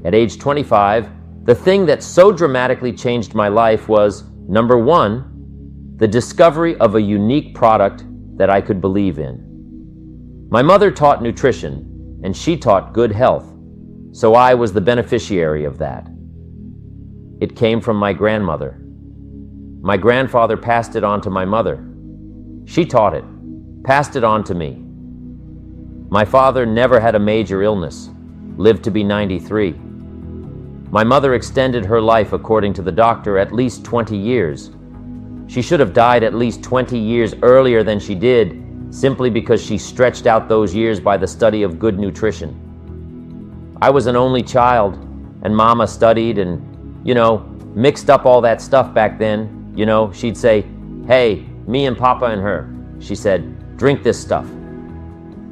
At age 25, the thing that so dramatically changed my life was, number one, the discovery of a unique product that I could believe in. My mother taught nutrition, and she taught good health, so I was the beneficiary of that. It came from my grandmother. My grandfather passed it on to my mother. She taught it, passed it on to me. My father never had a major illness, lived to be 93. My mother extended her life, according to the doctor, at least 20 years. She should have died at least 20 years earlier than she did, simply because she stretched out those years by the study of good nutrition. I was an only child, and Mama studied and, mixed up all that stuff back then. She'd say, "Hey, me and Papa and her," she said, "drink this stuff.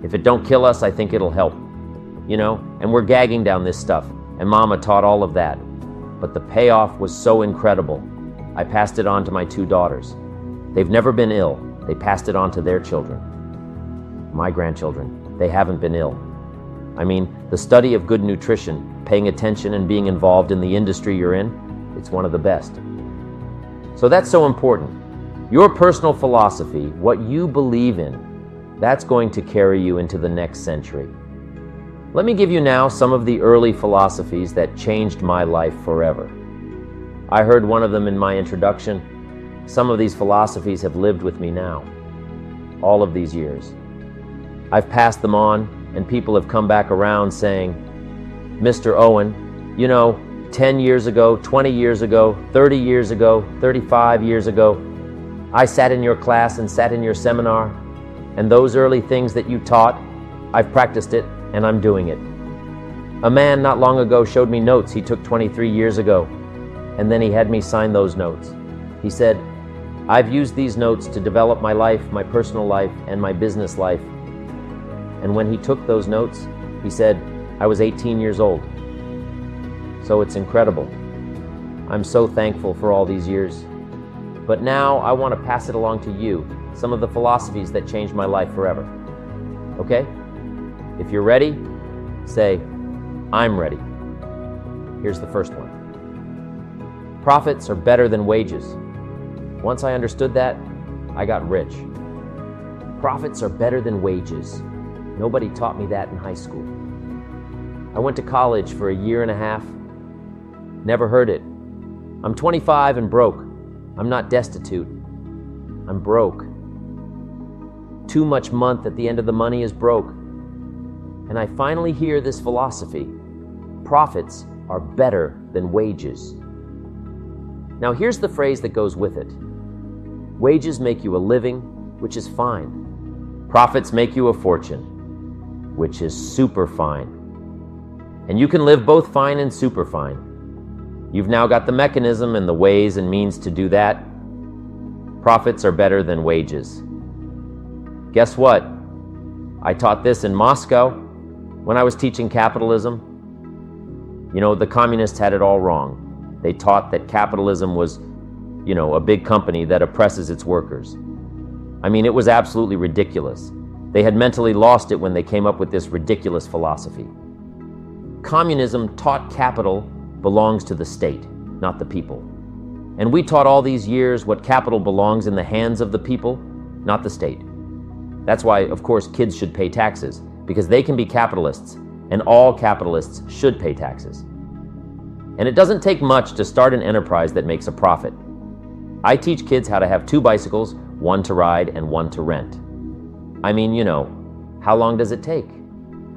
If it don't kill us, I think it'll help." And we're gagging down this stuff, and Mama taught all of that. But the payoff was so incredible. I passed it on to my 2 daughters. They've never been ill. They passed it on to their children. My grandchildren, they haven't been ill. The study of good nutrition, paying attention and being involved in the industry you're in, it's one of the best. So that's so important. Your personal philosophy, what you believe in, that's going to carry you into the next century. Let me give you now some of the early philosophies that changed my life forever. I heard one of them in my introduction. Some of these philosophies have lived with me now, all of these years. I've passed them on, and people have come back around saying, "Mr. Owen, 10 years ago, 20 years ago, 30 years ago, 35 years ago, I sat in your class and sat in your seminar, and those early things that you taught, I've practiced it, and I'm doing it. A man not long ago showed me notes he took 23 years ago, and then he had me sign those notes. He said, I've used these notes to develop my life, my personal life, and my business life. And when he took those notes, he said, I was 18 years old. So it's incredible. I'm so thankful for all these years. But now I want to pass it along to you, some of the philosophies that changed my life forever. Okay? If you're ready, say, I'm ready. Here's the first one. Profits are better than wages. Once I understood that, I got rich. Profits are better than wages. Nobody taught me that in high school. I went to college for a year and a half. Never heard it. I'm 25 and broke. I'm not destitute. I'm broke. Too much month at the end of the money is broke. And I finally hear this philosophy. Profits are better than wages. Now here's the phrase that goes with it. Wages make you a living, which is fine. Profits make you a fortune, which is super fine. And you can live both fine and super fine. You've now got the mechanism and the ways and means to do that. Profits are better than wages. Guess what? I taught this in Moscow when I was teaching capitalism. The communists had it all wrong. They taught that capitalism was, a big company that oppresses its workers. It was absolutely ridiculous. They had mentally lost it when they came up with this ridiculous philosophy. Communism taught capital belongs to the state, not the people. And we taught all these years what capital belongs in the hands of the people, not the state. That's why, of course, kids should pay taxes, because they can be capitalists, and all capitalists should pay taxes. And it doesn't take much to start an enterprise that makes a profit. I teach kids how to have 2 bicycles, one to ride and one to rent. How long does it take?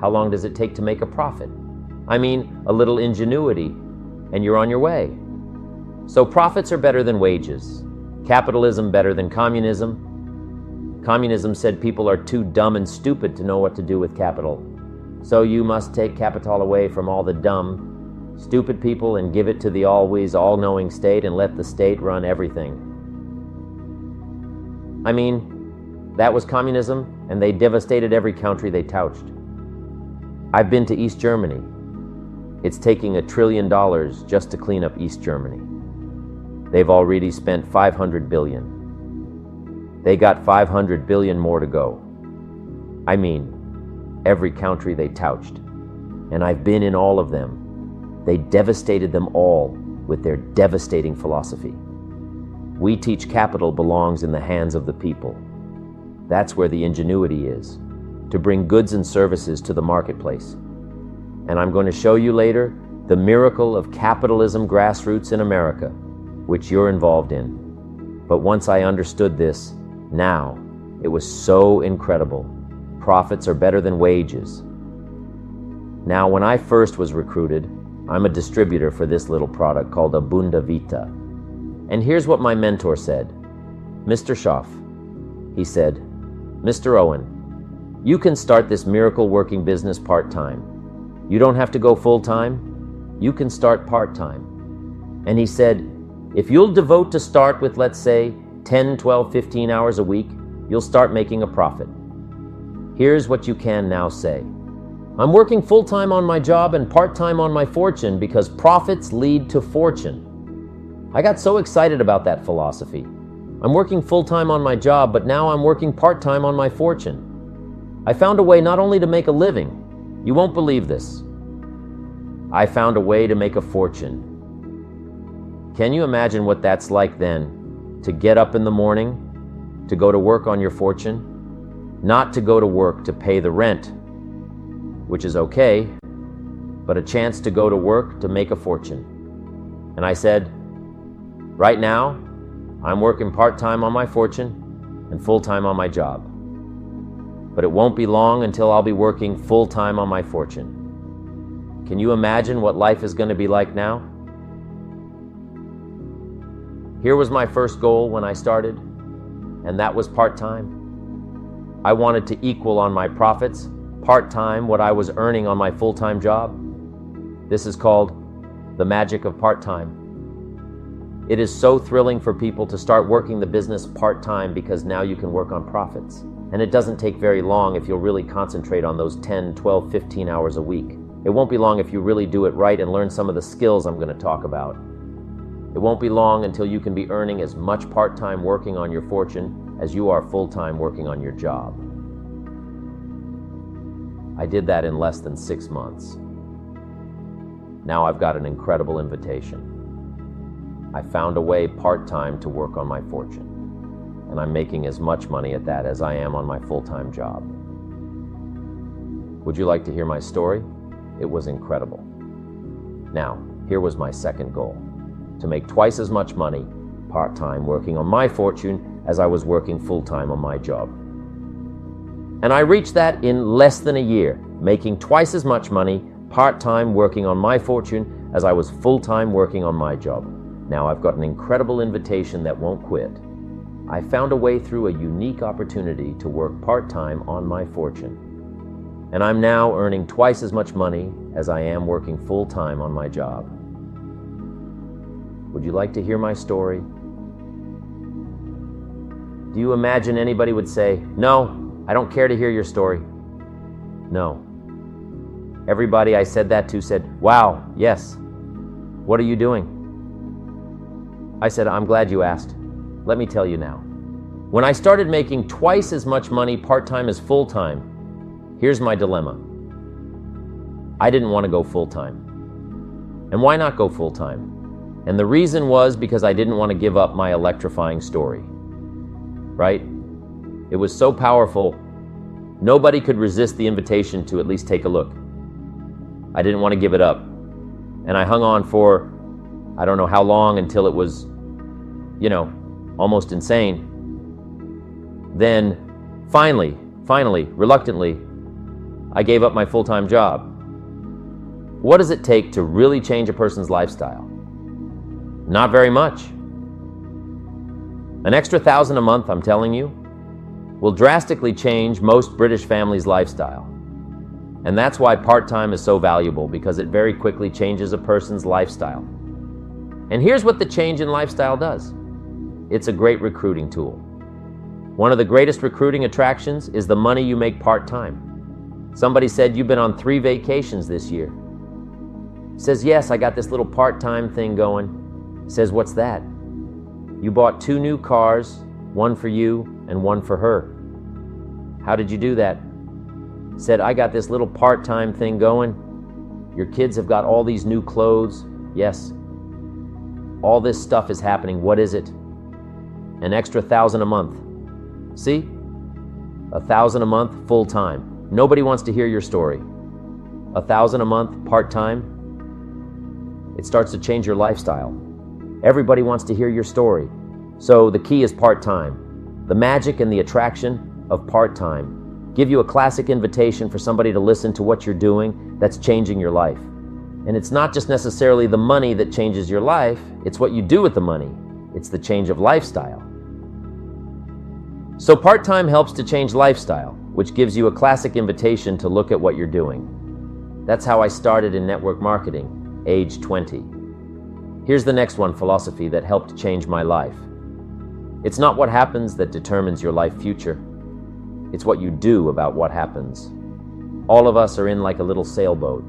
How long does it take to make a profit? A little ingenuity, and you're on your way. So profits are better than wages. Capitalism better than communism. Communism said people are too dumb and stupid to know what to do with capital. So you must take capital away from all the dumb, stupid people and give it to the always all-knowing state and let the state run everything. That was communism, and they devastated every country they touched. I've been to East Germany. It's taking $1 trillion just to clean up East Germany. They've already spent $500 billion. They got $500 billion more to go. Every country they touched. And I've been in all of them. They devastated them all with their devastating philosophy. We teach capital belongs in the hands of the people. That's where the ingenuity is, to bring goods and services to the marketplace. And I'm going to show you later the miracle of capitalism grassroots in America, which you're involved in. But once I understood this, now, it was so incredible. Profits are better than wages. Now, when I first was recruited, I'm a distributor for this little product called Abunda Vita. And here's what my mentor said. Mr. Schaff, he said, Mr. Owen, you can start this miracle working business part-time. You don't have to go full-time. You can start part-time. And he said, if you'll devote to start with, let's say, 10, 12, 15 hours a week, you'll start making a profit. Here's what you can now say. I'm working full-time on my job and part-time on my fortune because profits lead to fortune. I got so excited about that philosophy. I'm working full-time on my job, but now I'm working part-time on my fortune. I found a way not only to make a living, you won't believe this. I found a way to make a fortune. Can you imagine what that's like then, to get up in the morning, to go to work on your fortune, not to go to work to pay the rent, which is okay, but a chance to go to work to make a fortune. And I said, right now, I'm working part-time on my fortune and full-time on my job. But it won't be long until I'll be working full-time on my fortune. Can you imagine what life is going to be like now? Here was my first goal when I started, and that was part-time. I wanted to equal on my profits, part-time, what I was earning on my full-time job. This is called the magic of part-time. It is so thrilling for people to start working the business part-time because now you can work on profits. And it doesn't take very long if you'll really concentrate on those 10, 12, 15 hours a week. It won't be long if you really do it right and learn some of the skills I'm going to talk about. It won't be long until you can be earning as much part-time working on your fortune as you are full-time working on your job. I did that in less than 6 months. Now I've got an incredible invitation. I found a way part-time to work on my fortune, and I'm making as much money at that as I am on my full-time job. Would you like to hear my story? It was incredible. Now, here was my second goal, to make twice as much money part-time working on my fortune as I was working full-time on my job. And I reached that in less than a year, making twice as much money part-time working on my fortune as I was full-time working on my job. Now I've got an incredible invitation that won't quit. I found a way through a unique opportunity to work part-time on my fortune. And I'm now earning twice as much money as I am working full-time on my job. Would you like to hear my story? Do you imagine anybody would say, no, I don't care to hear your story? No. Everybody I said that to said, wow, yes. What are you doing? I said, I'm glad you asked. Let me tell you now. When I started making twice as much money part-time as full-time, here's my dilemma. I didn't want to go full-time. And why not go full-time? And the reason was because I didn't want to give up my electrifying story. Right? It was so powerful, nobody could resist the invitation to at least take a look. I didn't want to give it up. And I hung on for, I don't know how long, until it was, almost insane. Then, finally, reluctantly, I gave up my full-time job. What does it take to really change a person's lifestyle? Not very much. An extra $1,000 a month, I'm telling you, will drastically change most British families' lifestyle. And that's why part-time is so valuable, because it very quickly changes a person's lifestyle. And here's what the change in lifestyle does. It's a great recruiting tool. One of the greatest recruiting attractions is the money you make part-time. Somebody said, you've been on 3 vacations this year. Says, yes, I got this little part-time thing going. Says, what's that? You bought 2 new cars, one for you and one for her. How did you do that? Said, I got this little part-time thing going. Your kids have got all these new clothes. Yes. All this stuff is happening. What is it? An extra $1,000 a month. See? $1,000 a month, full time. Nobody wants to hear your story. $1,000 a month, part time. It starts to change your lifestyle. Everybody wants to hear your story. So the key is part time. The magic and the attraction of part time give you a classic invitation for somebody to listen to what you're doing that's changing your life. And it's not just necessarily the money that changes your life, it's what you do with the money. It's the change of lifestyle. So part-time helps to change lifestyle, which gives you a classic invitation to look at what you're doing. That's how I started in network marketing, age 20. Here's the next one, philosophy that helped change my life. It's not what happens that determines your life future. It's what you do about what happens. All of us are in like a little sailboat.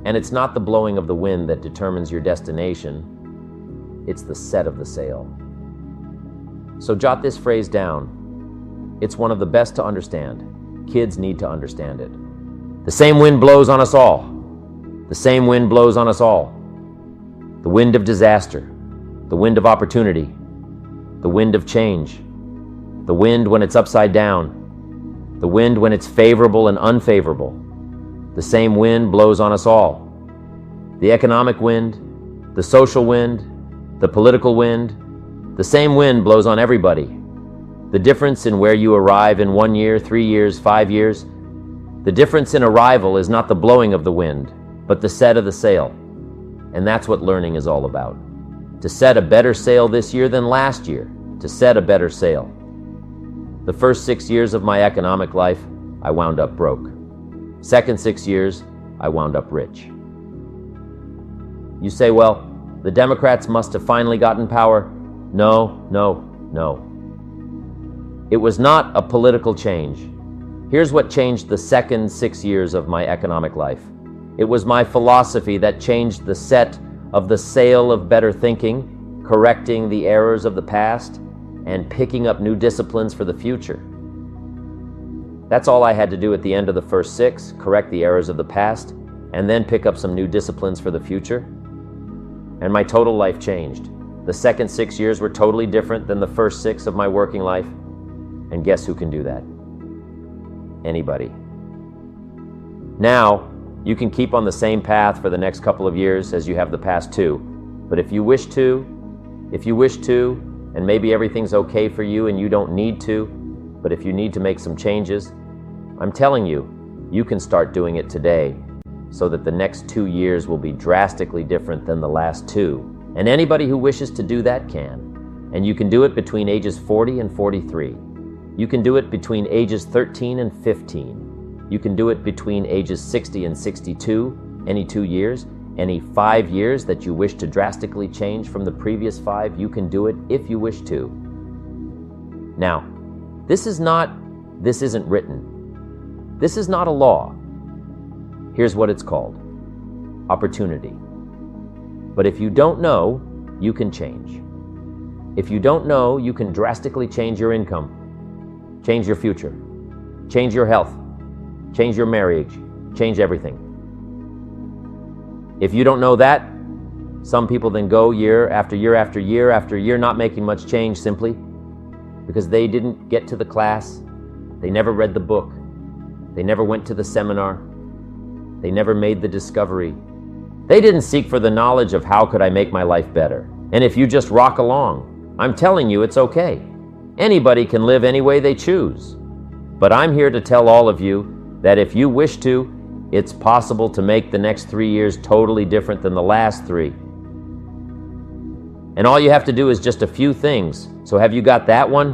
And it's not the blowing of the wind that determines your destination. It's the set of the sail. So jot this phrase down. It's one of the best to understand. Kids need to understand it. The same wind blows on us all. The same wind blows on us all. The wind of disaster. The wind of opportunity. The wind of change. The wind when it's upside down. The wind when it's favorable and unfavorable. The same wind blows on us all. The economic wind, the social wind, the political wind, the same wind blows on everybody. The difference in where you arrive in 1 year, 3 years, 5 years, the difference in arrival is not the blowing of the wind, but the set of the sail. And that's what learning is all about. To set a better sail this year than last year, to set a better sail. The first 6 years of my economic life, I wound up broke. Second 6 years, I wound up rich. You say, well, the Democrats must have finally gotten power. No. It was not a political change. Here's what changed the second 6 years of my economic life. It was my philosophy that changed the set of the sail of better thinking, correcting the errors of the past, and picking up new disciplines for the future. That's all I had to do at the end of the first 6, correct the errors of the past, and then pick up some new disciplines for the future. And my total life changed. The second 6 years were totally different than the first 6 of my working life. And guess who can do that? Anybody. Now, you can keep on the same path for the next couple of years as you have the past 2. But if you wish to, and maybe everything's okay for you and you don't need to, but if you need to make some changes, I'm telling you, you can start doing it today so that the next 2 years will be drastically different than the last 2. And anybody who wishes to do that can. And you can do it between ages 40 and 43. You can do it between ages 13 and 15. You can do it between ages 60 and 62, any 2 years. Any 5 years that you wish to drastically change from the previous 5, you can do it if you wish to. Now, this isn't written. This is not a law. Here's what it's called: opportunity. But if you don't know, you can change. If you don't know, you can drastically change your income, change your future, change your health, change your marriage, change everything. If you don't know that, some people then go year after year after year after year not making much change simply because they didn't get to the class, they never read the book, they never went to the seminar, they never made the discovery. They didn't seek for the knowledge of how could I make my life better. And if you just rock along, I'm telling you it's okay. Anybody can live any way they choose. But I'm here to tell all of you that if you wish to, it's possible to make the next 3 years totally different than the last 3. And all you have to do is just a few things. So have you got that one?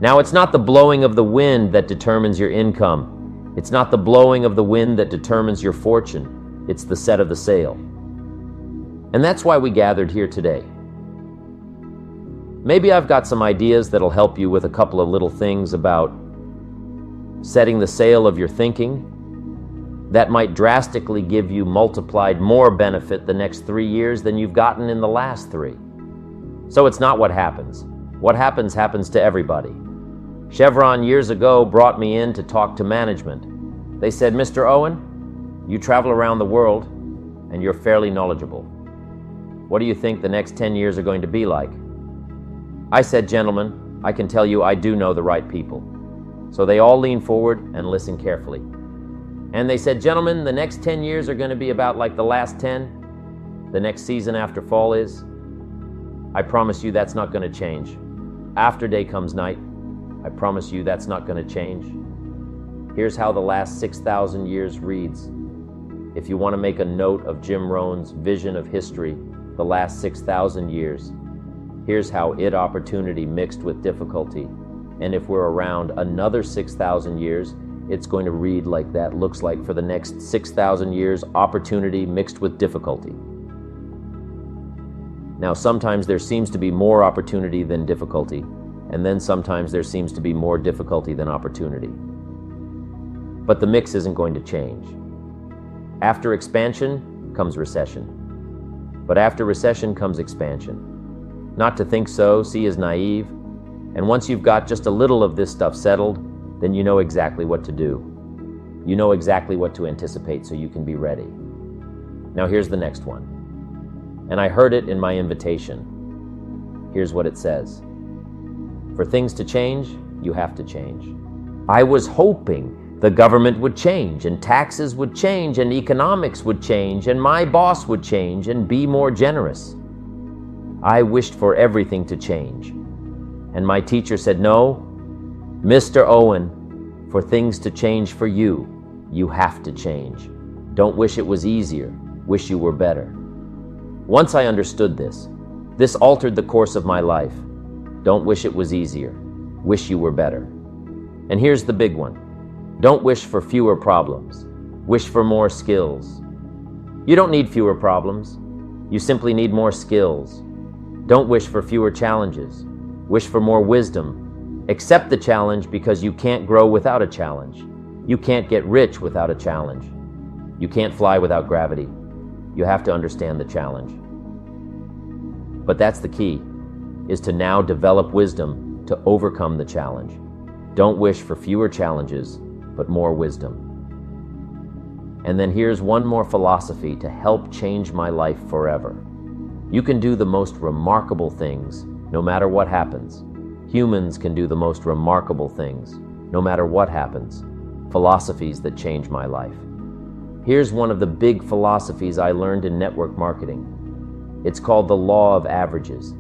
Now, it's not the blowing of the wind that determines your income. It's not the blowing of the wind that determines your fortune. It's the set of the sail. And that's why we gathered here today. Maybe I've got some ideas that'll help you with a couple of little things about setting the sail of your thinking that might drastically give you multiplied more benefit the next 3 years than you've gotten in the last 3. So it's not what happens. What happens happens to everybody. Chevron years ago brought me in to talk to management. They said, "Mr. Owen, You travel around the world, and you're fairly knowledgeable. What do you think the next 10 years are going to be like? I said, gentlemen, I can tell you I do know the right people. So they all leaned forward and listened carefully. And they said, gentlemen, the next 10 years are going to be about like the last 10 the next season after fall is. I promise you that's not going to change. After day comes night. I promise you that's not going to change. Here's how the last 6,000 years reads. If you want to make a note of Jim Rohn's vision of history, the last 6,000 years, here's how opportunity mixed with difficulty. And if we're around another 6,000 years, it's going to read like that looks like for the next 6,000 years, opportunity mixed with difficulty. Now, sometimes there seems to be more opportunity than difficulty, and then sometimes there seems to be more difficulty than opportunity. But the mix isn't going to change. After expansion comes recession. But after recession comes expansion. Not to think so, see is naive. And once you've got just a little of this stuff settled, then you know exactly what to do. You know exactly what to anticipate so you can be ready. Now here's the next one. And I heard it in my invitation. Here's what it says. For things to change, you have to change. I was hoping the government would change, and taxes would change, and economics would change, and my boss would change and be more generous. I wished for everything to change. And my teacher said, no, Mr. Owen, for things to change for you, you have to change. Don't wish it was easier, wish you were better. Once I understood this altered the course of my life. Don't wish it was easier, wish you were better. And here's the big one. Don't wish for fewer problems. Wish for more skills. You don't need fewer problems. You simply need more skills. Don't wish for fewer challenges. Wish for more wisdom. Accept the challenge because you can't grow without a challenge. You can't get rich without a challenge. You can't fly without gravity. You have to understand the challenge. But that's the key, is to now develop wisdom to overcome the challenge. Don't wish for fewer challenges, but more wisdom. And then here's one more philosophy to help change my life forever. You can do the most remarkable things, no matter what happens. Humans can do the most remarkable things, no matter what happens. Philosophies that change my life. Here's one of the big philosophies I learned in network marketing. It's called the law of averages.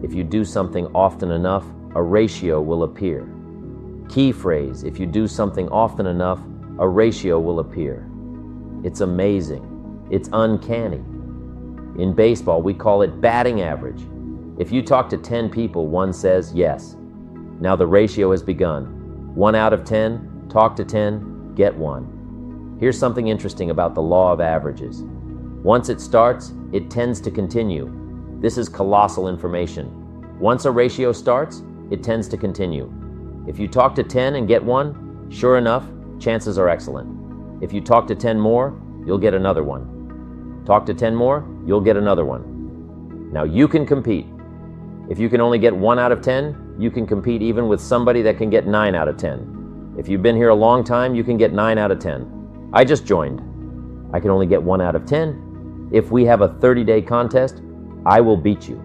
If you do something often enough, a ratio will appear. Key phrase, if you do something often enough, a ratio will appear. It's amazing. It's uncanny. In baseball, we call it batting average. If you talk to 10 people, one says yes. Now the ratio has begun. 1 out of 10, talk to 10, get 1. Here's something interesting about the law of averages. Once it starts, it tends to continue. This is colossal information. Once a ratio starts, it tends to continue. If you talk to 10 and get 1, sure enough, chances are excellent. If you talk to 10 more, you'll get another one. Talk to 10 more, you'll get another one. Now you can compete. If you can only get 1 out of 10, you can compete even with somebody that can get 9 out of 10. If you've been here a long time, you can get 9 out of 10. I just joined. I can only get 1 out of 10. If we have a 30-day contest, I will beat you.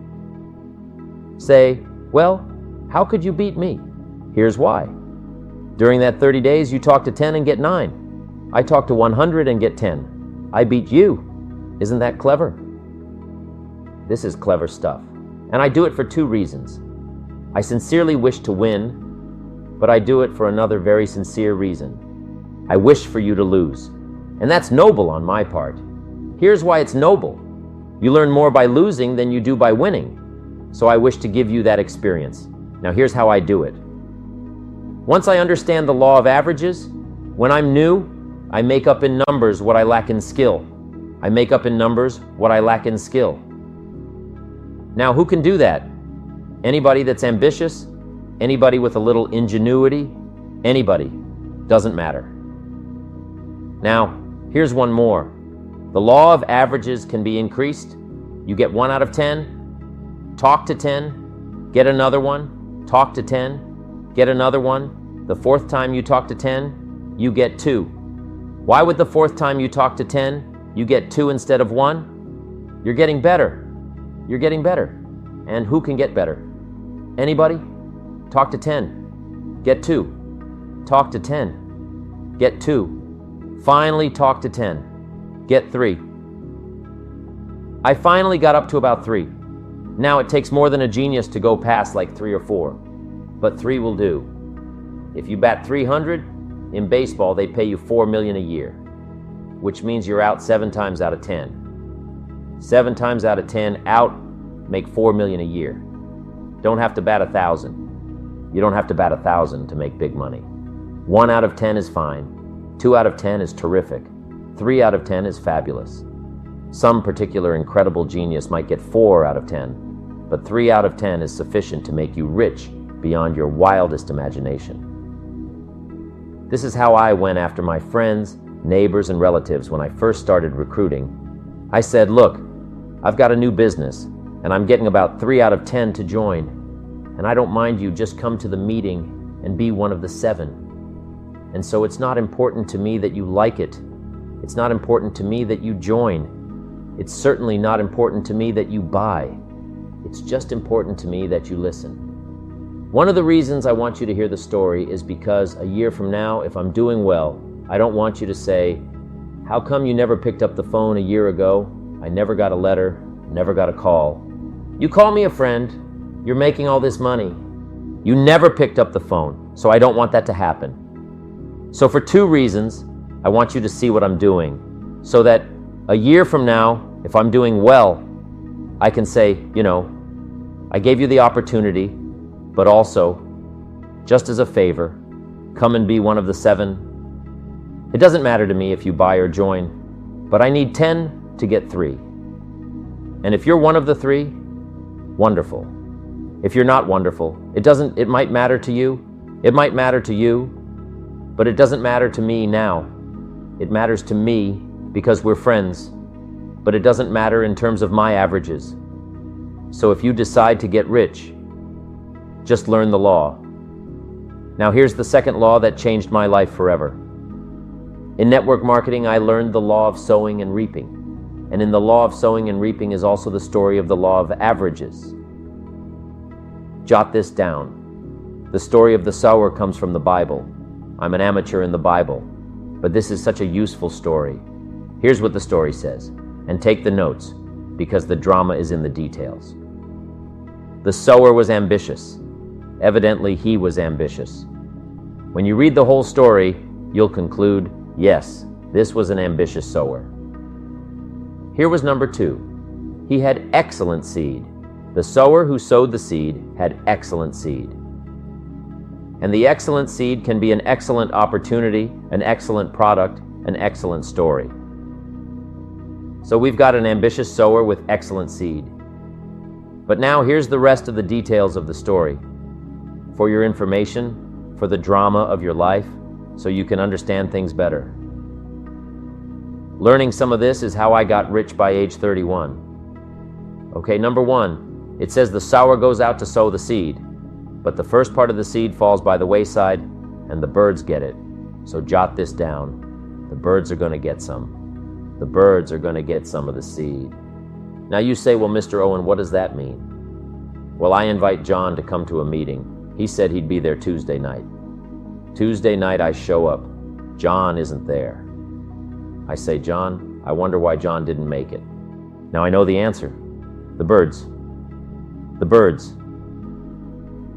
Say, well, how could you beat me? Here's why. During that 30 days, you talk to 10 and get 9. I talk to 100 and get 10. I beat you. Isn't that clever? This is clever stuff. And I do it for 2 reasons. I sincerely wish to win, but I do it for another very sincere reason. I wish for you to lose. And that's noble on my part. Here's why it's noble. You learn more by losing than you do by winning. So I wish to give you that experience. Now here's how I do it. Once I understand the law of averages, when I'm new, I make up in numbers what I lack in skill. I make up in numbers what I lack in skill. Now, who can do that? Anybody that's ambitious, anybody with a little ingenuity, anybody. Doesn't matter. Now, here's one more. The law of averages can be increased. You get 1 out of 10, talk to 10, get another one, talk to 10, get another one. The 4th time you talk to 10, you get 2. Why would the fourth time you talk to 10, you get 2 instead of 1? You're getting better. You're getting better. And who can get better? Anybody? Talk to 10. Get 2. Talk to 10. Get 2. Finally talk to 10. Get 3. I finally got up to about 3. Now it takes more than a genius to go past like 3 or 4. But 3 will do. If you bat 300, in baseball they pay you $4 million a year, which means you're out 7 times out of 10. 7 times out of 10 out make $4 million a year. Don't have to bat 1,000. You don't have to bat 1,000 to make big money. 1 out of 10 is fine. 2 out of 10 is terrific. 3 out of 10 is fabulous. Some particular incredible genius might get 4 out of 10, but 3 out of 10 is sufficient to make you rich beyond your wildest imagination. This is how I went after my friends, neighbors, and relatives when I first started recruiting. I said, look, I've got a new business, and I'm getting about 3 out of 10 to join, and I don't mind you just come to the meeting and be one of the 7. And so it's not important to me that you like it. It's not important to me that you join. It's certainly not important to me that you buy. It's just important to me that you listen. One of the reasons I want you to hear the story is because a year from now, if I'm doing well, I don't want you to say, how come you never picked up the phone a year ago? I never got a letter, never got a call. You call me a friend, you're making all this money. You never picked up the phone, so I don't want that to happen. So for 2 reasons, I want you to see what I'm doing, so that a year from now, if I'm doing well, I can say, I gave you the opportunity, but also, just as a favor, come and be one of the 7. It doesn't matter to me if you buy or join, but I need 10 to get 3. And if you're one of the 3, wonderful. If you're not wonderful, it might matter to you. It might matter to you, but it doesn't matter to me now. It matters to me because we're friends, but it doesn't matter in terms of my averages. So if you decide to get rich, just learn the law. Now here's the second law that changed my life forever. In network marketing, I learned the law of sowing and reaping. And in the law of sowing and reaping is also the story of the law of averages. Jot this down. The story of the sower comes from the Bible. I'm an amateur in the Bible, but this is such a useful story. Here's what the story says, and take the notes, because the drama is in the details. The sower was ambitious. Evidently, he was ambitious. When you read the whole story, you'll conclude, yes, this was an ambitious sower. Here was number 2. He had excellent seed. The sower who sowed the seed had excellent seed. And the excellent seed can be an excellent opportunity, an excellent product, an excellent story. So we've got an ambitious sower with excellent seed. But now here's the rest of the details of the story. For your information, for the drama of your life, so you can understand things better. Learning some of this is how I got rich by age 31. Okay, number 1, it says the sower goes out to sow the seed, but the first part of the seed falls by the wayside and the birds get it. So jot this down. The birds are going to get some. The birds are going to get some of the seed. Now you say, well, Mr. Owen, what does that mean? Well, I invite John to come to a meeting. He said he'd be there Tuesday night. Tuesday night I show up. John isn't there. I say, John, I wonder why John didn't make it. Now I know the answer. The birds. The birds.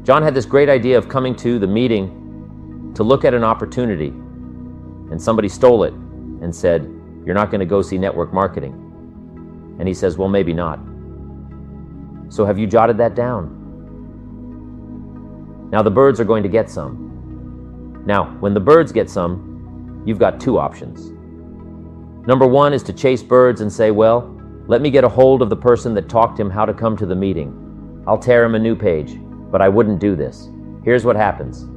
John had this great idea of coming to the meeting to look at an opportunity, and somebody stole it and said, you're not going to go see network marketing. And he says, well, maybe not. So have you jotted that down? Now the birds are going to get some. Now, when the birds get some, you've got 2 options. Number 1 is to chase birds and say, well, let me get a hold of the person that taught him how to come to the meeting. I'll tear him a new page, but I wouldn't do this. Here's what happens.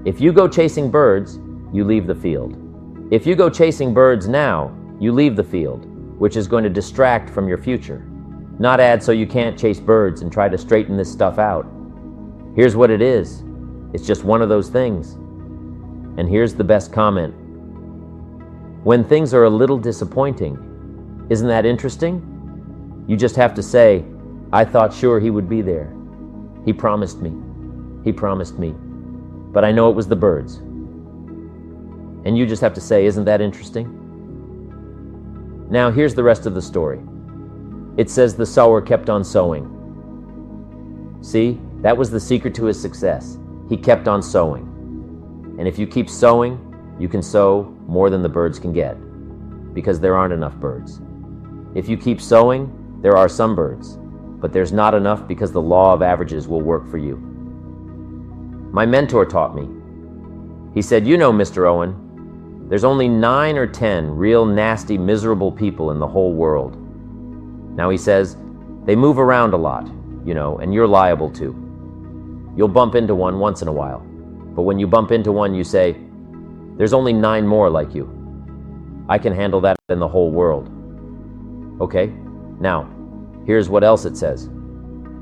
If you go chasing birds, you leave the field. If you go chasing birds now, you leave the field, which is going to distract from your future. Not add so you can't chase birds and try to straighten this stuff out. Here's what it is. It's just one of those things. And here's the best comment. when things are a little disappointing. Isn't that interesting? You just have to say, I thought sure he would be there. He promised me. He promised me. But I know it was the birds. And you just have to say, isn't that interesting? Now here's the rest of the story. It says the sower kept on sowing. See, that was the secret to his success. He kept on sowing. And if you keep sowing, you can sow more than the birds can get, because there aren't enough birds. If you keep sowing, there are some birds, but there's not enough because the law of averages will work for you. My mentor taught me. He said, you know, Mr. Owen, there's only 9 or 10 real nasty, miserable people in the whole world. Now he says, they move around a lot, you know, and you're liable to. You'll bump into one once in a while, but when you bump into one, you say, there's only 9 more like you. I can handle that in the whole world. Okay, now, here's what else it says.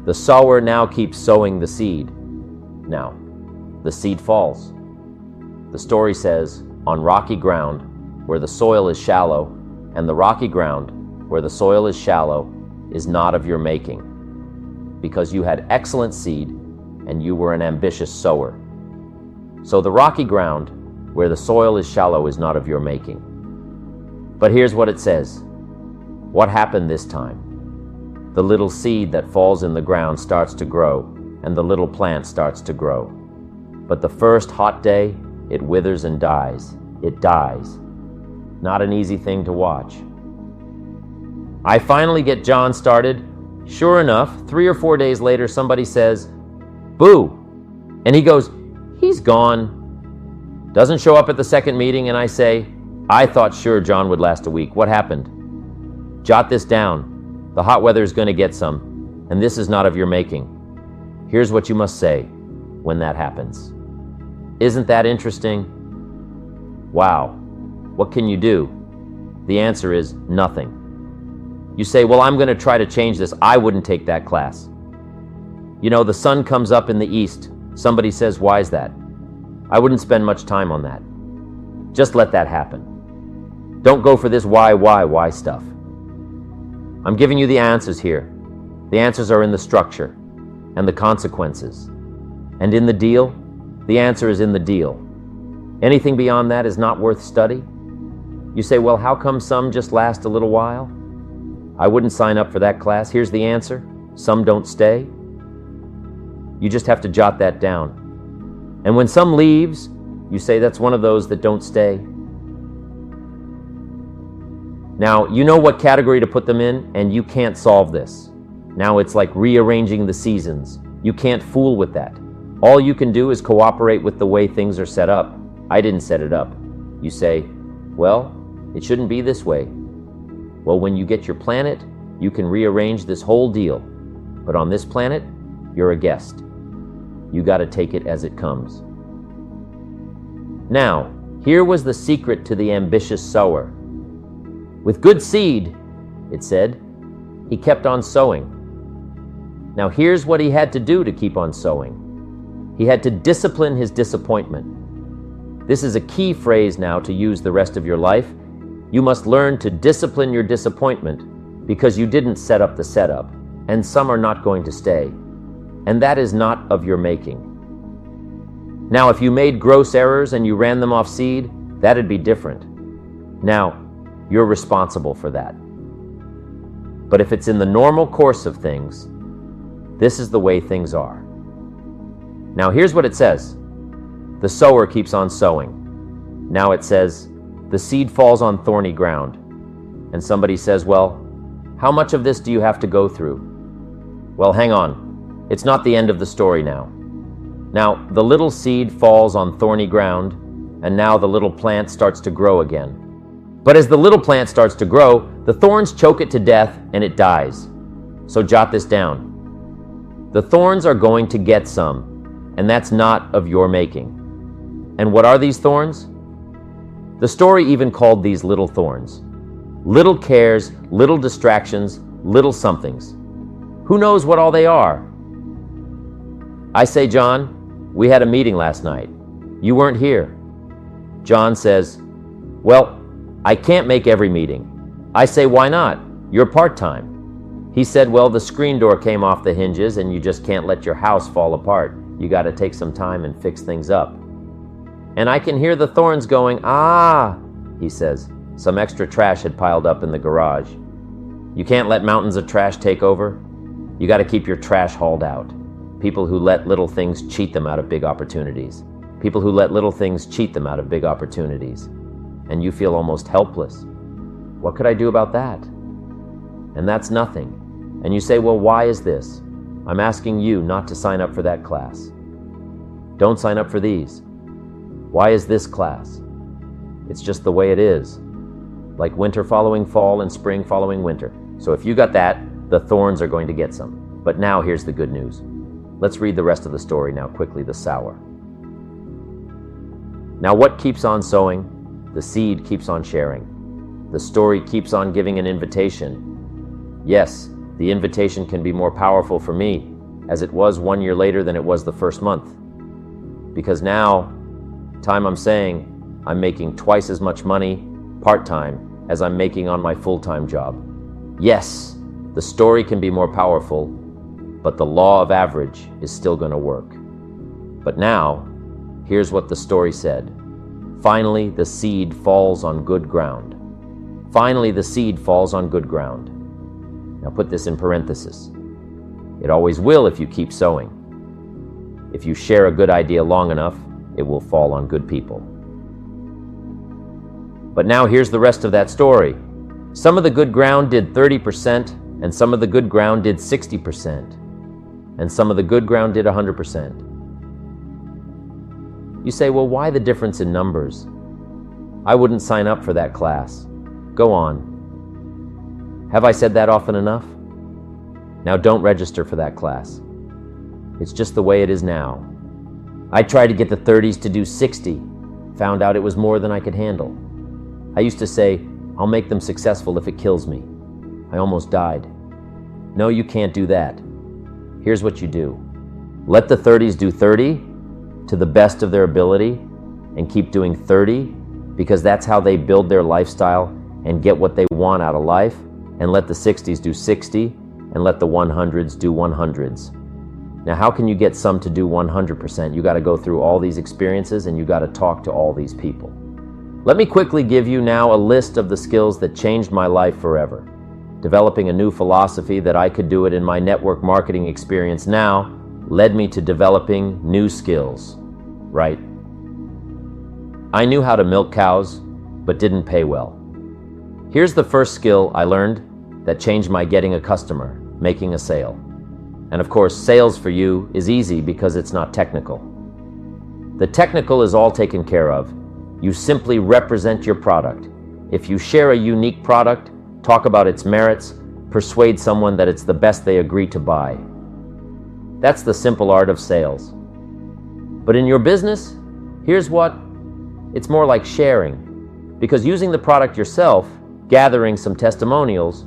The sower now keeps sowing the seed. Now, the seed falls. The story says, on rocky ground, where the soil is shallow, and the rocky ground, where the soil is shallow, is not of your making, because you had excellent seed, and you were an ambitious sower. So the rocky ground, where the soil is shallow, is not of your making. But here's what it says. What happened this time? The little seed that falls in the ground starts to grow, and the little plant starts to grow. But the first hot day, it withers and dies. It dies. Not an easy thing to watch. I finally get John started. Sure enough, 3 or 4 days later, somebody says, boo! And he goes, he's gone. Doesn't show up at the second meeting, and I say, I thought sure John would last a week. What happened? Jot this down. The hot weather is going to get some, and this is not of your making. Here's what you must say when that happens. Isn't that interesting? Wow. What can you do? The answer is nothing. You say, well, I'm going to try to change this. I wouldn't take that class. You know, the sun comes up in the east. Somebody says, why is that? I wouldn't spend much time on that. Just let that happen. Don't go for this why stuff. I'm giving you the answers here. The answers are in the structure and the consequences. And in the deal, the answer is in the deal. Anything beyond that is not worth study. You say, well, how come some just last a little while? I wouldn't sign up for that class. Here's the answer. Some don't stay. You just have to jot that down. And when some leaves, you say that's one of those that don't stay. Now, you know what category to put them in, and you can't solve this. Now it's like rearranging the seasons. You can't fool with that. All you can do is cooperate with the way things are set up. I didn't set it up. You say, well, it shouldn't be this way. Well, when you get your planet, you can rearrange this whole deal. But on this planet, you're a guest. You got to take it as it comes. Now, here was the secret to the ambitious sower. With good seed, it said, he kept on sowing. Now here's what he had to do to keep on sowing. He had to discipline his disappointment. This is a key phrase now to use the rest of your life. You must learn to discipline your disappointment because you didn't set up the setup, and some are not going to stay. And that is not of your making. Now, if you made gross errors and you ran them off seed, that'd be different. Now, you're responsible for that. But if it's in the normal course of things, this is the way things are. Now, here's what it says. The sower keeps on sowing. Now it says, the seed falls on thorny ground. And somebody says, well, how much of this do you have to go through? Well, hang on. It's not the end of the story now. Now, the little seed falls on thorny ground, and now the little plant starts to grow again. But as the little plant starts to grow, the thorns choke it to death and it dies. So jot this down. The thorns are going to get some, and that's not of your making. And what are these thorns? The story even called these little thorns. Little cares, little distractions, little somethings. Who knows what all they are? I say, John, we had a meeting last night. You weren't here. John says, well, I can't make every meeting. I say, why not? You're part-time. He said, well, the screen door came off the hinges and you just can't let your house fall apart. You got to take some time and fix things up. And I can hear the thorns going, ah, he says. Some extra trash had piled up in the garage. You can't let mountains of trash take over. You got to keep your trash hauled out. People who let little things cheat them out of big opportunities. People who let little things cheat them out of big opportunities. And you feel almost helpless. What could I do about that? And that's nothing. And you say, well, why is this? I'm asking you not to sign up for that class. Don't sign up for these. Why is this class? It's just the way it is. Like winter following fall and spring following winter. So if you got that, the thorns are going to get some. But now here's the good news. Let's read the rest of the story now quickly, the sour. Now what keeps on sowing? The seed keeps on sharing. The story keeps on giving an invitation. Yes, the invitation can be more powerful for me as it was 1 year later than it was the first month. Because now, time I'm saying, I'm making twice as much money part-time as I'm making on my full-time job. Yes, the story can be more powerful, but the law of average is still going to work. But now, here's what the story said. Finally, the seed falls on good ground. Finally, the seed falls on good ground. Now put this in parenthesis. It always will if you keep sowing. If you share a good idea long enough, it will fall on good people. But now here's the rest of that story. Some of the good ground did 30%, and some of the good ground did 60%, and some of the good ground did 100%. You say, well, why the difference in numbers? I wouldn't sign up for that class. Go on. Have I said that often enough? Now don't register for that class. It's just the way it is now. I tried to get the 30s to do 60, found out it was more than I could handle. I used to say, I'll make them successful if it kills me. I almost died. No, you can't do that. Here's what you do. Let the 30s do 30 to the best of their ability and keep doing 30 because that's how they build their lifestyle and get what they want out of life, and let the 60s do 60 and let the 100s do 100s. Now, how can you get some to do 100%? You got to go through all these experiences and you got to talk to all these people. Let me quickly give you now a list of the skills that changed my life forever. Developing a new philosophy that I could do it in my network marketing experience now led me to developing new skills. Right. I knew how to milk cows, but didn't pay well. Here's the first skill I learned that changed my getting a customer, making a sale. And of course, sales for you is easy because it's not technical. The technical is all taken care of. You simply represent your product. If you share a unique product, talk about its merits, persuade someone that it's the best they agree to buy. That's the simple art of sales. But in your business, here's what, it's more like sharing. Because using the product yourself, gathering some testimonials,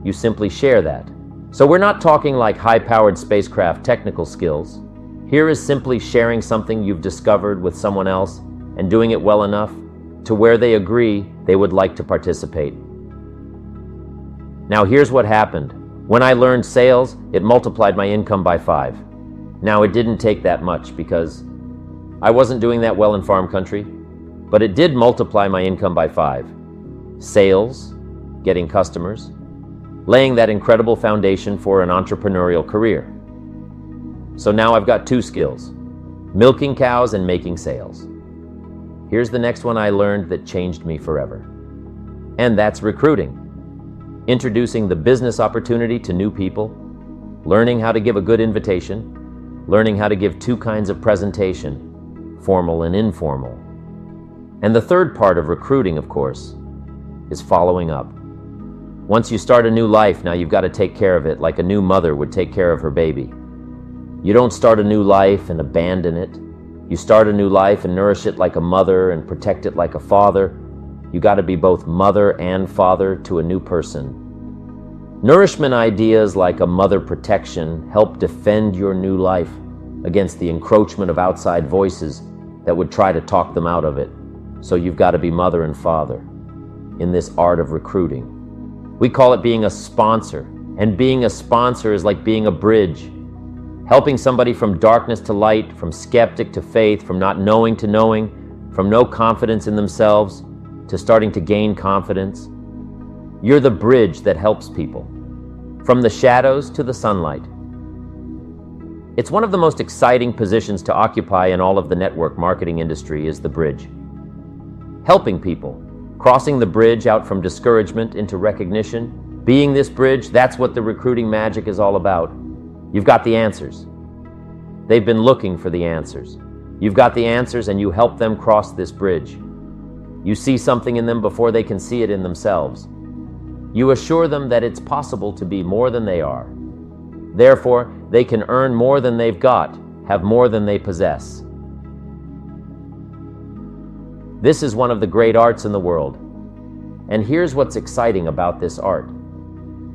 you simply share that. So we're not talking like high-powered spacecraft technical skills. Here is simply sharing something you've discovered with someone else and doing it well enough to where they agree they would like to participate. Now here's what happened. When I learned sales, it multiplied my income by 5. Now it didn't take that much because I wasn't doing that well in farm country, but it did multiply my income by 5. Sales, getting customers, laying that incredible foundation for an entrepreneurial career. So now I've got 2 skills, milking cows and making sales. Here's the next one I learned that changed me forever. And that's recruiting. Introducing the business opportunity to new people, learning how to give a good invitation, learning how to give 2 kinds of presentation, formal and informal. And the third part of recruiting, of course, is following up. Once you start a new life, now you've got to take care of it like a new mother would take care of her baby. You don't start a new life and abandon it. You start a new life and nourish it like a mother and protect it like a father. You got to be both mother and father to a new person. Nourishment ideas like a mother protection help defend your new life against the encroachment of outside voices that would try to talk them out of it. So you've got to be mother and father. in this art of recruiting. We call it being a sponsor, and being a sponsor is like being a bridge, helping somebody from darkness to light, from skeptic to faith, from not knowing to knowing, from no confidence in themselves to starting to gain confidence. You're the bridge that helps people, from the shadows to the sunlight. It's one of the most exciting positions to occupy in all of the network marketing industry is the bridge. Helping people, crossing the bridge out from discouragement into recognition, being this bridge, that's what the recruiting magic is all about. You've got the answers. They've been looking for the answers. You've got the answers and you help them cross this bridge. You see something in them before they can see it in themselves. You assure them that it's possible to be more than they are. Therefore, they can earn more than they've got, have more than they possess. This is one of the great arts in the world. And here's what's exciting about this art.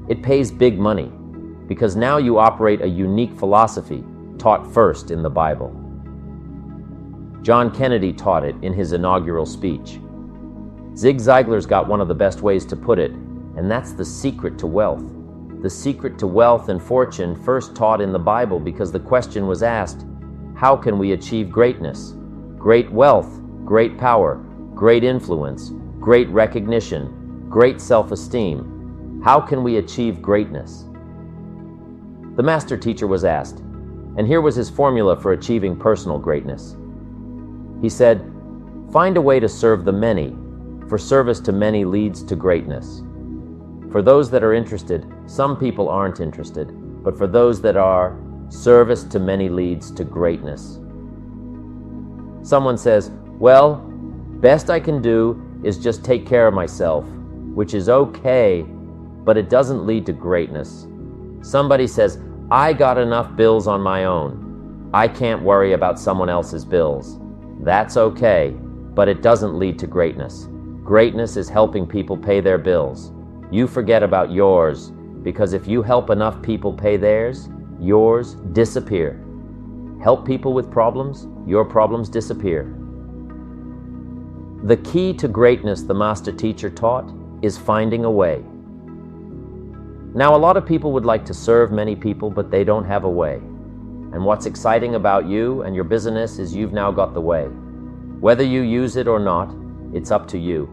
It pays big money, because now you operate a unique philosophy taught first in the Bible. John Kennedy taught it in his inaugural speech. Zig Ziglar's got one of the best ways to put it, and that's the secret to wealth. The secret to wealth and fortune first taught in the Bible because the question was asked, how can we achieve greatness? Great wealth, great power, great influence, great recognition, great self-esteem. How can we achieve greatness? The master teacher was asked, and here was his formula for achieving personal greatness. He said, find a way to serve the many, for service to many leads to greatness. For those that are interested, some people aren't interested, but for those that are, service to many leads to greatness. Someone says, well, best I can do is just take care of myself, which is okay, but it doesn't lead to greatness. Somebody says, I got enough bills on my own. I can't worry about someone else's bills. That's okay, but it doesn't lead to greatness. Greatness is helping people pay their bills. You forget about yours, because if you help enough people pay theirs, yours disappear. Help people with problems, your problems disappear. The key to greatness, the master teacher taught, is finding a way. Now, a lot of people would like to serve many people, but they don't have a way. And what's exciting about you and your business is you've now got the way. Whether you use it or not, it's up to you.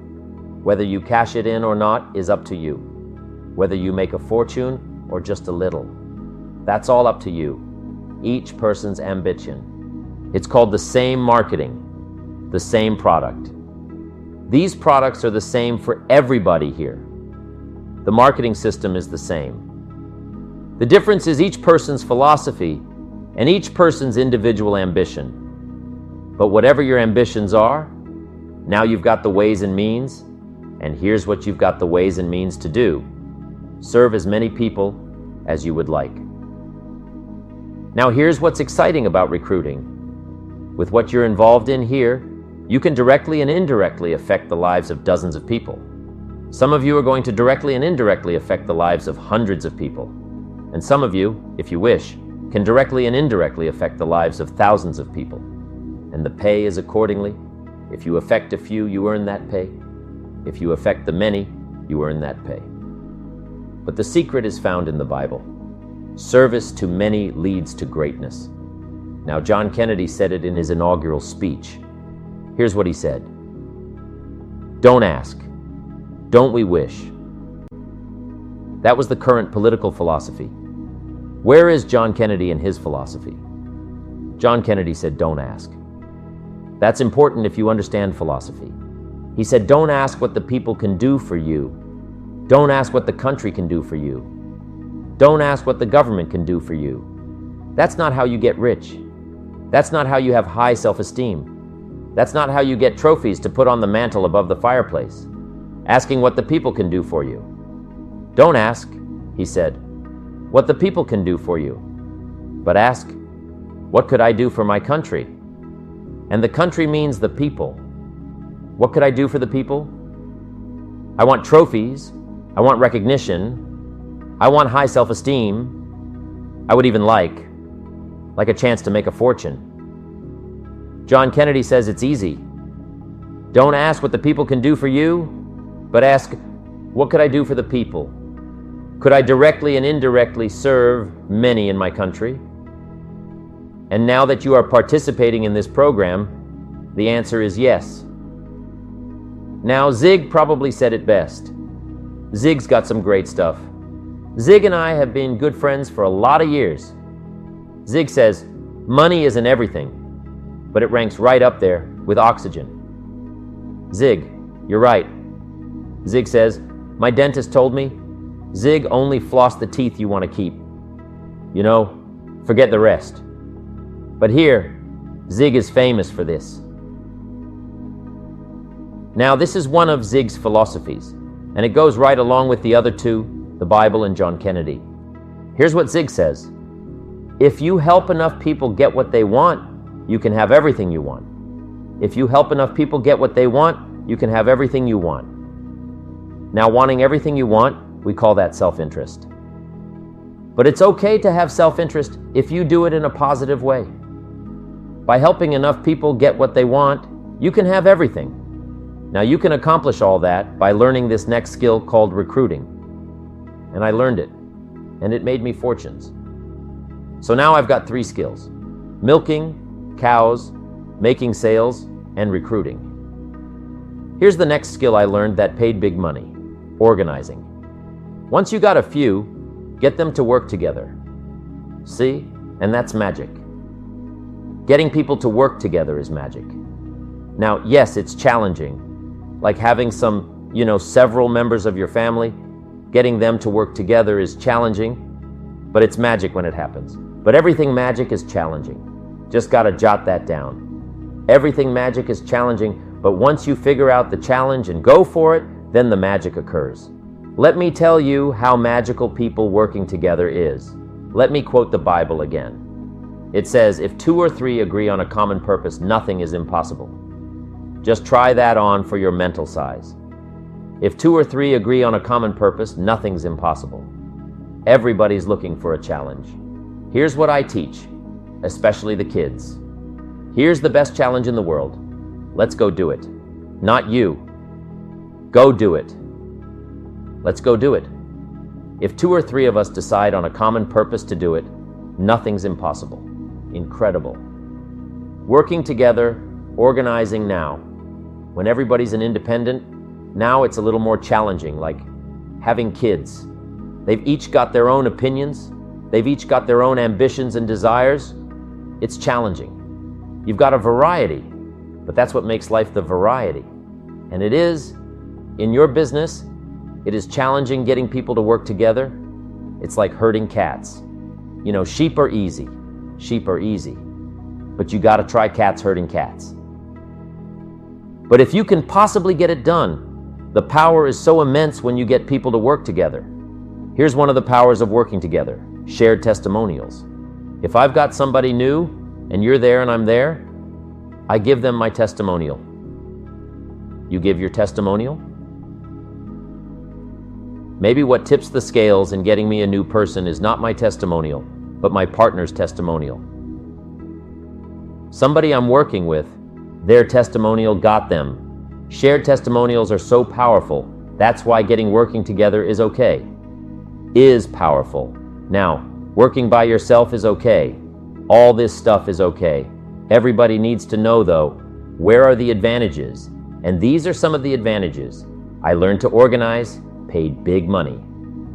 Whether you cash it in or not is up to you. Whether you make a fortune or just a little, that's all up to you. Each person's ambition. It's called the same marketing, the same product. These products are the same for everybody here. The marketing system is the same. The difference is each person's philosophy and each person's individual ambition. But whatever your ambitions are, now you've got the ways and means, and here's what you've got the ways and means to do. Serve as many people as you would like. Now here's what's exciting about recruiting. With what you're involved in here, you can directly and indirectly affect the lives of dozens of people. Some of you are going to directly and indirectly affect the lives of hundreds of people. And some of you, if you wish, can directly and indirectly affect the lives of thousands of people. And the pay is accordingly. If you affect a few, you earn that pay. If you affect the many, you earn that pay. But the secret is found in the Bible. Service to many leads to greatness. Now, John Kennedy said it in his inaugural speech. Here's what he said. Don't ask. Don't we wish? That was the current political philosophy. Where is John Kennedy and his philosophy? John Kennedy said, don't ask. That's important if you understand philosophy. He said, don't ask what the people can do for you. Don't ask what the country can do for you. Don't ask what the government can do for you. That's not how you get rich. That's not how you have high self-esteem. That's not how you get trophies to put on the mantle above the fireplace. Asking what the people can do for you. Don't ask, he said, what the people can do for you. But ask, what could I do for my country? And the country means the people. What could I do for the people? I want trophies. I want recognition. I want high self-esteem. I would even like a chance to make a fortune. John Kennedy says it's easy. Don't ask what the people can do for you. but ask, what could I do for the people? Could I directly and indirectly serve many in my country? And now that you are participating in this program, the answer is yes. Now, Zig probably said it best. Zig's got some great stuff. Zig and I have been good friends for a lot of years. Zig says, money isn't everything, but it ranks right up there with oxygen. Zig, you're right. Zig says, my dentist told me, Zig, only floss the teeth you want to keep. You know, forget the rest. But here, Zig is famous for this. Now, this is one of Zig's philosophies, and it goes right along with the other two, the Bible and John Kennedy. Here's what Zig says. If you help enough people get what they want, you can have everything you want. If you help enough people get what they want, you can have everything you want. Now, wanting everything you want, we call that self-interest. But it's okay to have self-interest if you do it in a positive way. By helping enough people get what they want, you can have everything. Now, you can accomplish all that by learning this next skill called recruiting. And I learned it, and it made me fortunes. So now I've got 3 skills: milking, cows, making sales, and recruiting. Here's the next skill I learned that paid big money: organizing. Once you got a few, get them to work together. See? And that's magic. Getting people to work together is magic. Now, yes, it's challenging. Like having several members of your family, getting them to work together is challenging, but it's magic when it happens. But everything magic is challenging. Just gotta jot that down. Everything magic is challenging, but once you figure out the challenge and go for it, then the magic occurs. Let me tell you how magical people working together is. Let me quote the Bible again. It says, if 2 or 3 agree on a common purpose, nothing is impossible. Just try that on for your mental size. If 2 or 3 agree on a common purpose, nothing's impossible. Everybody's looking for a challenge. Here's what I teach, especially the kids. Here's the best challenge in the world. Let's go do it. Not you. Go do it. Let's go do it. If 2 or 3 of us decide on a common purpose to do it, nothing's impossible. Incredible. Working together, organizing now. When everybody's an independent, now it's a little more challenging, like having kids. They've each got their own opinions. They've each got their own ambitions and desires. It's challenging. You've got a variety, but that's what makes life the variety. And it is, in your business, it is challenging getting people to work together. It's like herding cats. You know, sheep are easy. Sheep are easy. But you gotta try cats herding cats. But if you can possibly get it done, the power is so immense when you get people to work together. Here's one of the powers of working together: shared testimonials. If I've got somebody new and you're there and I'm there, I give them my testimonial. You give your testimonial? Maybe what tips the scales in getting me a new person is not my testimonial, but my partner's testimonial. Somebody I'm working with, their testimonial got them. Shared testimonials are so powerful. That's why getting working together is okay. Is powerful. Now, working by yourself is okay. All this stuff is okay. Everybody needs to know, though, where are the advantages? And these are some of the advantages. I learned to organize, paid big money.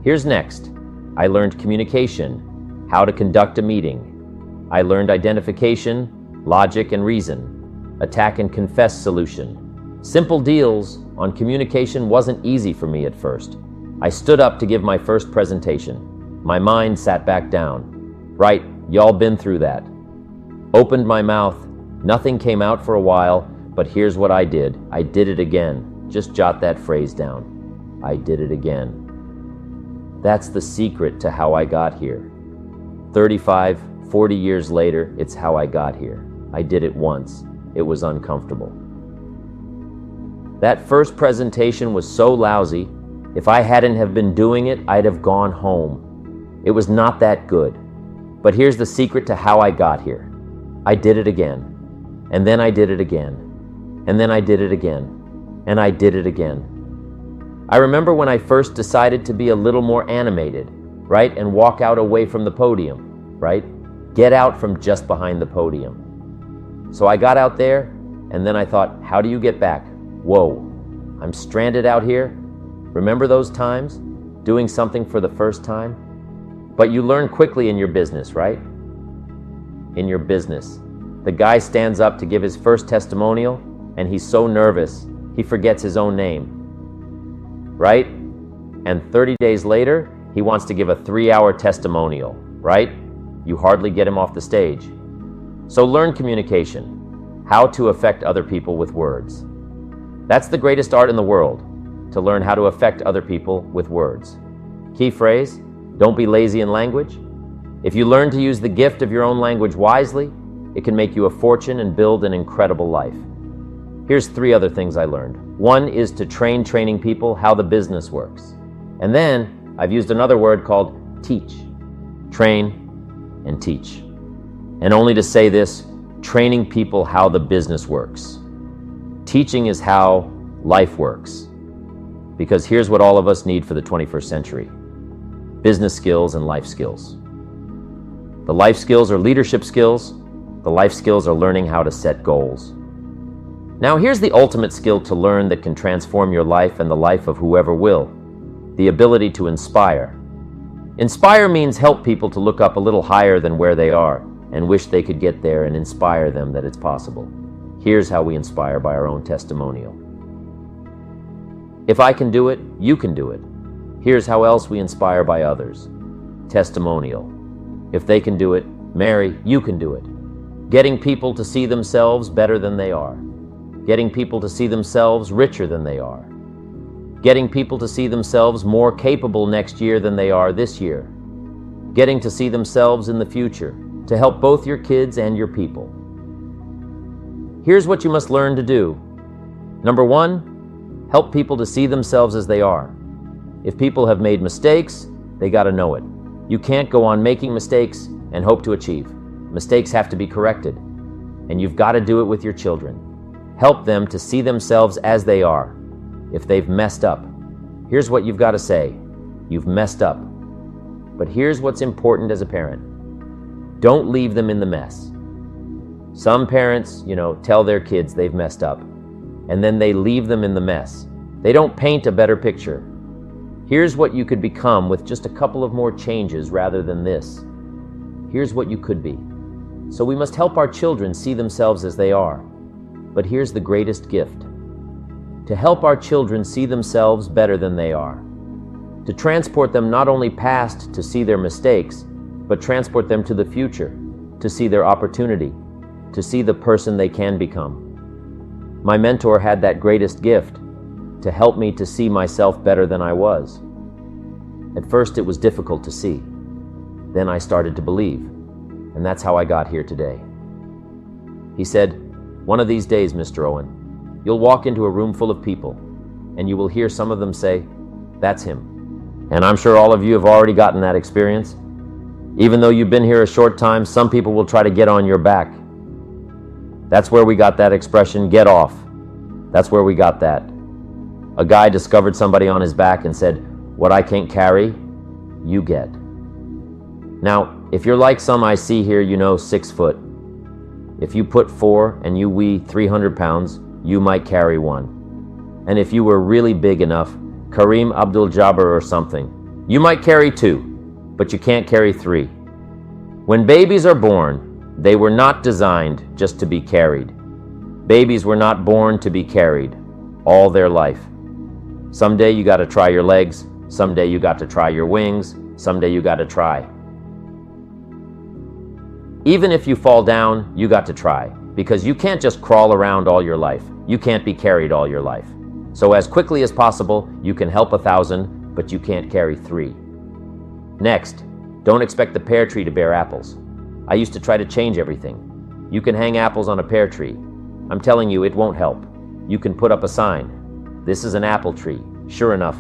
Here's next. I learned communication, how to conduct a meeting. I learned identification, logic and reason, attack and confess solution. Simple deals on communication wasn't easy for me at first. I stood up to give my first presentation. My mind sat back down. Right, y'all been through that. Opened my mouth. Nothing came out for a while, but here's what I did. I did it again. Just jot that phrase down. I did it again. That's the secret to how I got here. 35, 40 years later, it's how I got here. I did it once. It was uncomfortable. That first presentation was so lousy, if I hadn't have been doing it, I'd have gone home. It was not that good. But here's the secret to how I got here. I did it again. And then I did it again. And then I did it again. And I did it again. I remember when I first decided to be a little more animated, right? And walk out away from the podium, right? Get out from just behind the podium. So I got out there, and then I thought, how do you get back? Whoa, I'm stranded out here. Remember those times? Doing something for the first time? But you learn quickly in your business, right? In your business. The guy stands up to give his first testimonial, and he's so nervous, he forgets his own name. Right? And 30 days later, he wants to give a 3-hour testimonial, right? You hardly get him off the stage. So learn communication, how to affect other people with words. That's the greatest art in the world, to learn how to affect other people with words. Key phrase, don't be lazy in language. If you learn to use the gift of your own language wisely, it can make you a fortune and build an incredible life. Here's 3 other things I learned. 1 is to training people how the business works. And then I've used another word called teach. Train and teach. And only to say this, training people how the business works. Teaching is how life works. Because here's what all of us need for the 21st century. Business skills and life skills. The life skills are leadership skills. The life skills are learning how to set goals. Now here's the ultimate skill to learn that can transform your life and the life of whoever will. The ability to inspire. Inspire means help people to look up a little higher than where they are and wish they could get there, and inspire them that it's possible. Here's how we inspire by our own testimonial. If I can do it, you can do it. Here's how else we inspire by others. Testimonial. If they can do it, Mary, you can do it. Getting people to see themselves better than they are. Getting people to see themselves richer than they are. Getting people to see themselves more capable next year than they are this year. Getting to see themselves in the future, to help both your kids and your people. Here's what you must learn to do. Number 1, help people to see themselves as they are. If people have made mistakes, they got to know it. You can't go on making mistakes and hope to achieve. Mistakes have to be corrected, and you've got to do it with your children. Help them to see themselves as they are. If they've messed up, here's what you've got to say. You've messed up. But here's what's important as a parent. Don't leave them in the mess. Some parents, tell their kids they've messed up, and then they leave them in the mess. They don't paint a better picture. Here's what you could become with just a couple of more changes rather than this. Here's what you could be. So we must help our children see themselves as they are. But here's the greatest gift. To help our children see themselves better than they are. To transport them not only past to see their mistakes, but transport them to the future, to see their opportunity, to see the person they can become. My mentor had that greatest gift, to help me to see myself better than I was. At first it was difficult to see. Then I started to believe, and that's how I got here today. He said, one of these days, Mr. Owen, you'll walk into a room full of people, and you will hear some of them say, that's him. And I'm sure all of you have already gotten that experience. Even though you've been here a short time, some people will try to get on your back. That's where we got that expression, get off. That's where we got that. A guy discovered somebody on his back and said, what I can't carry, you get. Now, if you're like some I see here, 6 foot. If you put 4 and you weigh 300 pounds, you might carry 1. And if you were really big enough, Kareem Abdul-Jabbar or something, you might carry 2, but you can't carry 3. When babies are born, they were not designed just to be carried. Babies were not born to be carried all their life. Someday you got to try your legs, someday you got to try your wings, someday you got to try. Even if you fall down, you got to try, because you can't just crawl around all your life. You can't be carried all your life. So as quickly as possible, you can help 1,000, but you can't carry 3. Next, don't expect the pear tree to bear apples. I used to try to change everything. You can hang apples on a pear tree. I'm telling you, it won't help. You can put up a sign. This is an apple tree. Sure enough,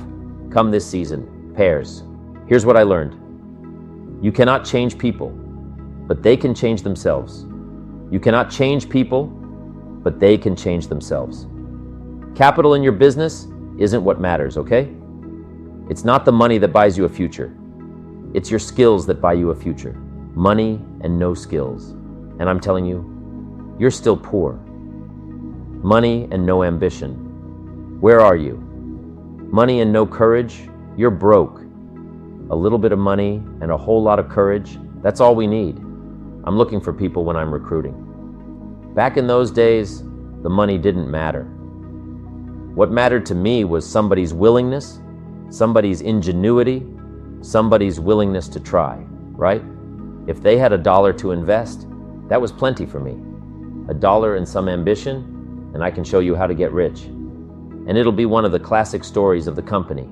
come this season, pears. Here's what I learned. You cannot change people, but they can change themselves. You cannot change people, but they can change themselves. Capital in your business isn't what matters, okay? It's not the money that buys you a future. It's your skills that buy you a future. Money and no skills. And I'm telling you, you're still poor. Money and no ambition. Where are you? Money and no courage? You're broke. A little bit of money and a whole lot of courage, that's all we need. I'm looking for people when I'm recruiting. Back in those days, the money didn't matter. What mattered to me was somebody's willingness, somebody's ingenuity, somebody's willingness to try, right? If they had $1 to invest, that was plenty for me. $1 and some ambition, and I can show you how to get rich. And it'll be one of the classic stories of the company.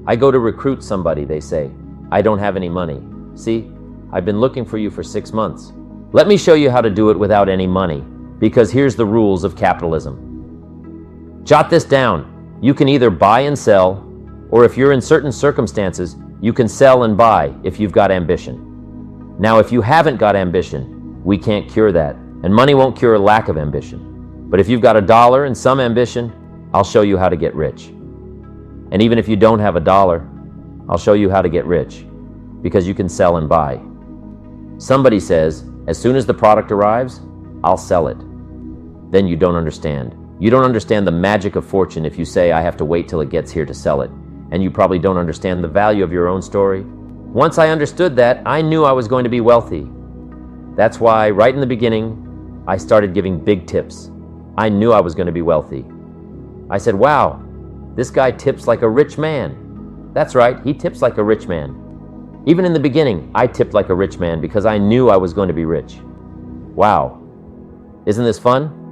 I go to recruit somebody, they say. I don't have any money. See, I've been looking for you for 6 months. Let me show you how to do it without any money, because here's the rules of capitalism. Jot this down. You can either buy and sell, or if you're in certain circumstances, you can sell and buy if you've got ambition. Now, if you haven't got ambition, we can't cure that, and money won't cure a lack of ambition. But if you've got $1 and some ambition, I'll show you how to get rich. And even if you don't have $1, I'll show you how to get rich, because you can sell and buy. Somebody says, as soon as the product arrives, I'll sell it. Then you don't understand. You don't understand the magic of fortune if you say, I have to wait till it gets here to sell it. And you probably don't understand the value of your own story. Once I understood that, I knew I was going to be wealthy. That's why, right in the beginning, I started giving big tips. I knew I was going to be wealthy. I said, wow, this guy tips like a rich man. That's right, he tips like a rich man. Even in the beginning, I tipped like a rich man because I knew I was going to be rich. Wow. Isn't this fun?